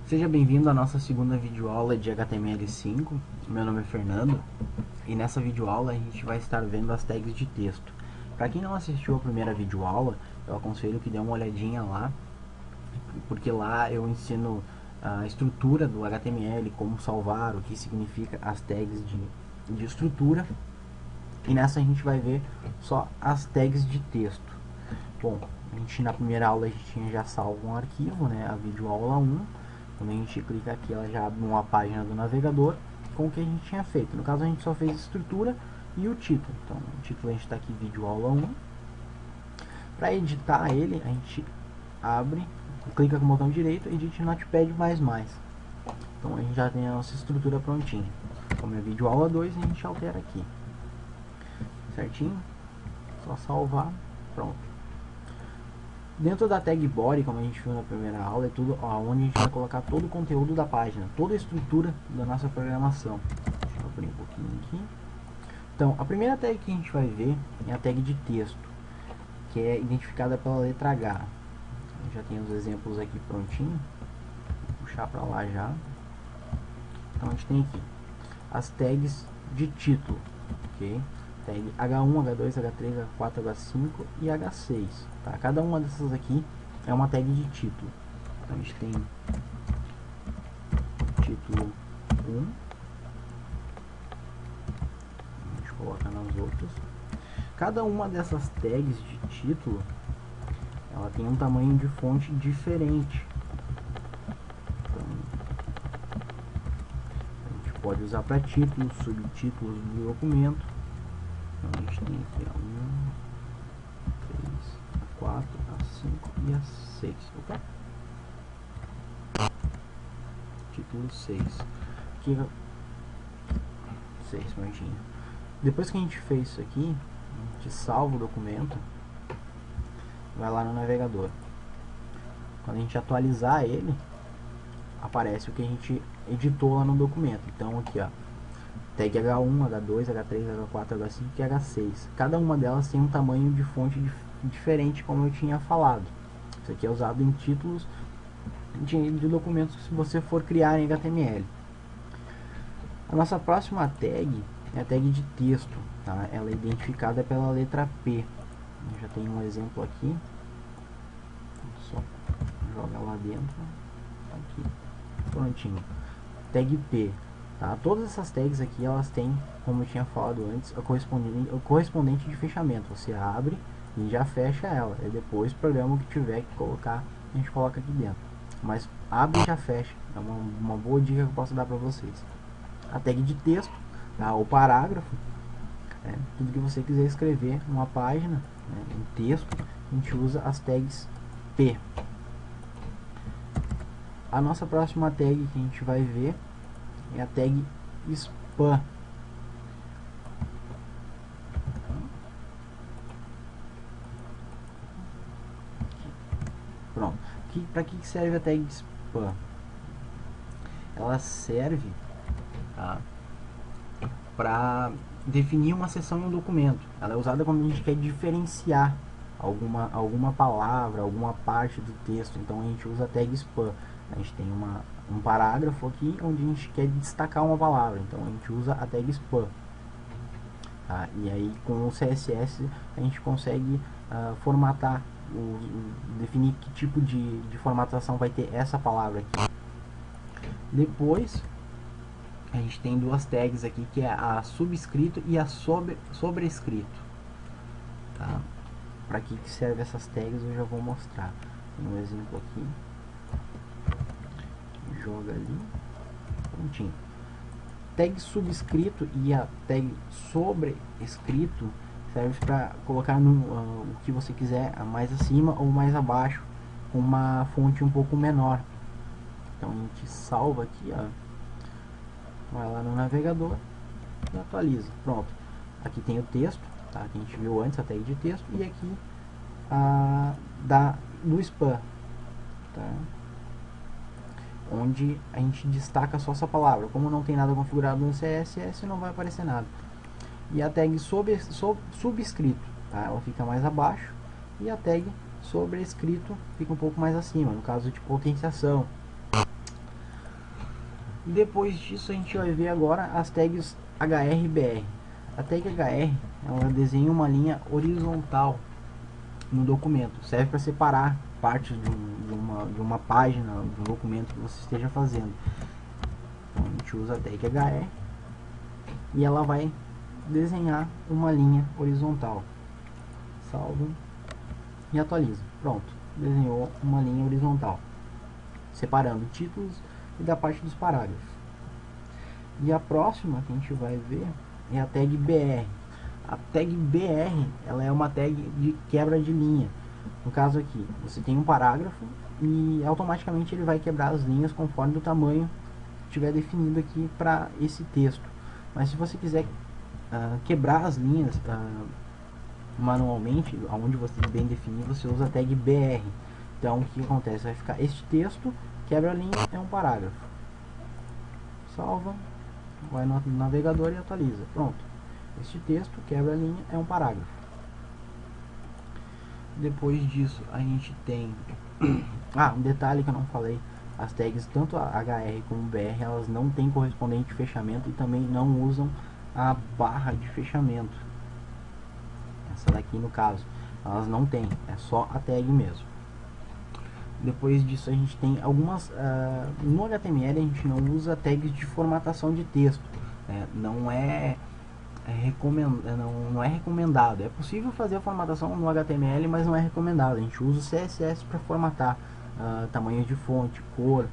Seja bem-vindo à nossa segunda videoaula de HTML5. Meu nome é Fernando e nessa videoaula a gente vai estar vendo as tags de texto. Para quem não assistiu a primeira videoaula, eu aconselho que dê uma olhadinha lá, porque lá eu ensino a estrutura do HTML, como salvar, o que significa as tags de estrutura. E nessa a gente vai ver só as tags de texto. Bom, a gente na primeira aula a gente tinha já salvo um arquivo, né, a videoaula 1. Quando a gente clica aqui, ela já abre uma página do navegador com o que a gente tinha feito. No caso, a gente só fez a estrutura e o título. Então, o título a gente está aqui, vídeo aula 1. Para editar ele, a gente abre, clica com o botão direito, edite Notepad++. Então, a gente já tem a nossa estrutura prontinha. Como é vídeo aula 2, a gente altera aqui. Certinho? Só salvar, pronto. Dentro da tag body, como a gente viu na primeira aula, é tudo onde a gente vai colocar todo o conteúdo da página, toda a estrutura da nossa programação. Deixa eu abrir um pouquinho aqui. Então, a primeira tag que a gente vai ver é a tag de texto, que é identificada pela letra H. Eu já tenho os exemplos aqui prontinho. Vou puxar para lá já. Então, a gente tem aqui as tags de título, ok? Tag H1, H2, H3, H4, H5 e H6. Tá? Cada uma dessas aqui é uma tag de título. Então a gente tem título 1. A gente coloca nas outras. Cada uma dessas tags de título, ela tem um tamanho de fonte diferente. Então, a gente pode usar para títulos, subtítulos do documento. Então a gente tem aqui a 1, 3, a 4, a 5 e a 6. Opa. Título 6. Aqui, 6, prontinho. Depois que a gente fez isso aqui, a gente salva o documento, vai lá no navegador. Quando a gente atualizar ele, aparece o que a gente editou lá no documento. Então aqui, ó, tag H1, H2, H3, H4, H5 e H6. Cada uma delas tem um tamanho de fonte diferente, como eu tinha falado. Isso aqui é usado em títulos de documentos que se você for criar em HTML. A nossa próxima tag é a tag de texto. Tá? Ela é identificada pela letra P. Eu já tenho um exemplo aqui. Só joga lá dentro. Aqui. Prontinho. Tag P. Tá? Todas essas tags aqui, elas têm, como eu tinha falado antes, o correspondente de fechamento. Você abre e já fecha ela. E depois o programa que tiver que colocar, a gente coloca aqui dentro. Mas abre e já fecha. É uma boa dica que eu posso dar para vocês. A tag de texto, tá? O parágrafo, tudo que você quiser escrever numa página, em texto, a gente usa as tags P. A nossa próxima tag que a gente vai ver é a tag spam. Pronto. Para que serve a tag spam? Ela serve, tá, para definir uma seção em um documento. Ela é usada quando a gente quer diferenciar alguma palavra, alguma parte do texto. Então a gente usa a tag spam. A gente tem um parágrafo aqui onde a gente quer destacar uma palavra, então a gente usa a tag spam. Tá? E aí com o CSS a gente consegue formatar, definir que tipo de formatação vai ter essa palavra aqui. Depois a gente tem duas tags aqui, que é a subscrito e a sobrescrito. Tá? Para que serve essas tags eu já vou mostrar. Tem um exemplo aqui. Joga ali, prontinho. Tag subscrito e a tag sobrescrito serve para colocar o que você quiser mais acima ou mais abaixo, com uma fonte um pouco menor. Então a gente salva aqui, ó, vai lá no navegador e atualiza. Pronto. Aqui tem o texto, tá? Que a gente viu antes, a tag de texto, e aqui do spam, tá? Onde a gente destaca só essa palavra. Como não tem nada configurado no CSS, não vai aparecer nada. E a tag subscrito, tá? Ela fica mais abaixo, e a tag sobrescrito fica um pouco mais acima, no caso de potenciação. Depois disso a gente vai ver agora as tags HR e BR. A tag HR, ela desenha uma linha horizontal no documento, serve para separar partes de uma página, de um documento que você esteja fazendo. Então a gente usa a tag HR e ela vai desenhar uma linha horizontal. Salva e atualiza. Pronto, desenhou uma linha horizontal, separando títulos e da parte dos parágrafos. E a próxima que a gente vai ver é a tag BR. A tag BR, ela é uma tag de quebra de linha. No caso aqui, você tem um parágrafo e automaticamente ele vai quebrar as linhas conforme o tamanho que tiver definido aqui para esse texto. Mas se você quiser quebrar as linhas manualmente, onde você bem definir, você usa a tag BR. Então o que acontece? Vai ficar este texto, quebra a linha, é um parágrafo. Salva, vai no navegador e atualiza. Pronto. Este texto, quebra a linha, é um parágrafo. Depois disso, a gente tem... um detalhe que eu não falei. As tags, tanto a HR como BR, elas não têm correspondente de fechamento e também não usam a barra de fechamento. Essa daqui, no caso, elas não tem. É só a tag mesmo. Depois disso a gente tem algumas... no HTML a gente não usa tags de formatação de texto. Não é recomendado. É possível fazer a formatação no HTML, mas não é recomendado. A gente usa o CSS para formatar tamanhos de fonte, cor,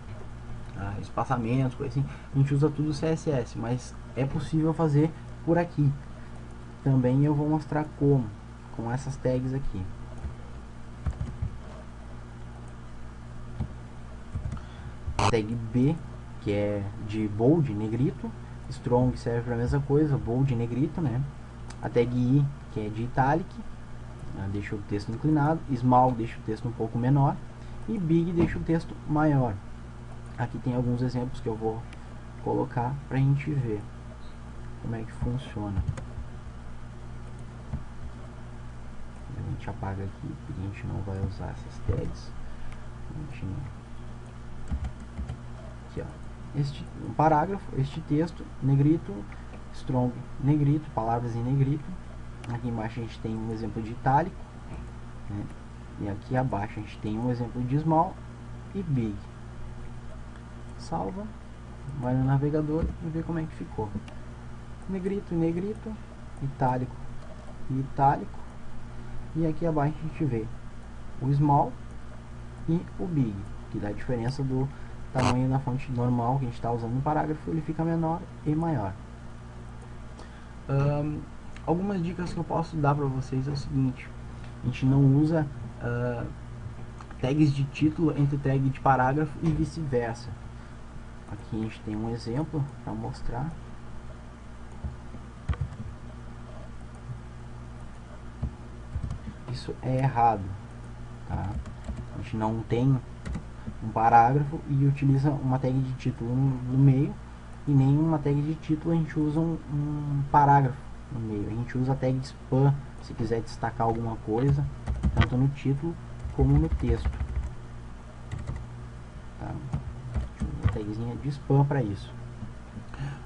espaçamentos, coisa assim. A gente usa tudo CSS, mas é possível fazer por aqui. Também eu vou mostrar como, com essas tags aqui. Tag B, que é de bold, negrito. Strong serve para a mesma coisa, bold, negrito, né? A tag I, que é de italic, deixa o texto inclinado. Small deixa o texto um pouco menor. E big deixa o texto maior. Aqui tem alguns exemplos que eu vou colocar para a gente ver como é que funciona. A gente apaga aqui, porque a gente não vai usar essas tags. Aqui, ó. Um parágrafo, este texto, negrito, strong, negrito, palavras em negrito. Aqui embaixo a gente tem um exemplo de itálico, né? E aqui abaixo a gente tem um exemplo de small e big. Salva, vai no navegador e vê como é que ficou. Negrito, negrito, itálico e itálico. E aqui abaixo a gente vê o small e o big, que dá a diferença do tamanho da fonte normal que a gente está usando no parágrafo, ele fica menor e maior. Algumas dicas que eu posso dar para vocês é o seguinte: a gente não usa tags de título entre tag de parágrafo e vice-versa. Aqui a gente tem um exemplo para mostrar. Isso é errado, tá? A gente não tem um parágrafo e utiliza uma tag de título no meio, e nem uma tag de título a gente usa um parágrafo no meio. A gente usa a tag de spam se quiser destacar alguma coisa, tanto no título como no texto, tá? Uma tagzinha de spam para isso.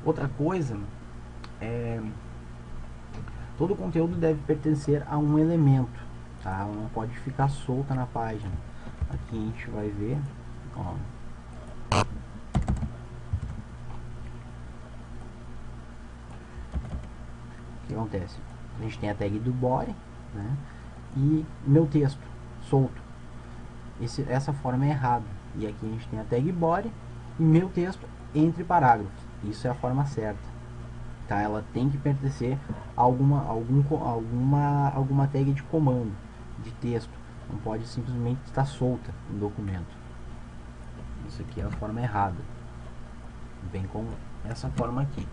Outra coisa é, todo o conteúdo deve pertencer a um elemento, tá? Ela não pode ficar solta na página. Aqui a gente vai ver, ó, o que acontece? A gente tem a tag do body, né? E meu texto solto. Essa forma é errada. E aqui a gente tem a tag body e meu texto entre parágrafos. Isso é a forma certa, tá? Ela tem que pertencer a alguma tag de comando, de texto. Não pode simplesmente estar solta no documento. Isso aqui é a forma errada. Vem com essa forma aqui.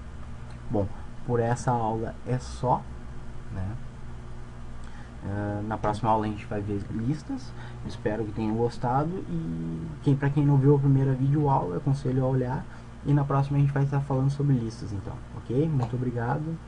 Bom, por essa aula é só, né? Na próxima aula a gente vai ver listas. Espero que tenham gostado. E para quem não viu a primeira videoaula, eu aconselho a olhar. E na próxima a gente vai estar falando sobre listas, então, ok? Muito obrigado.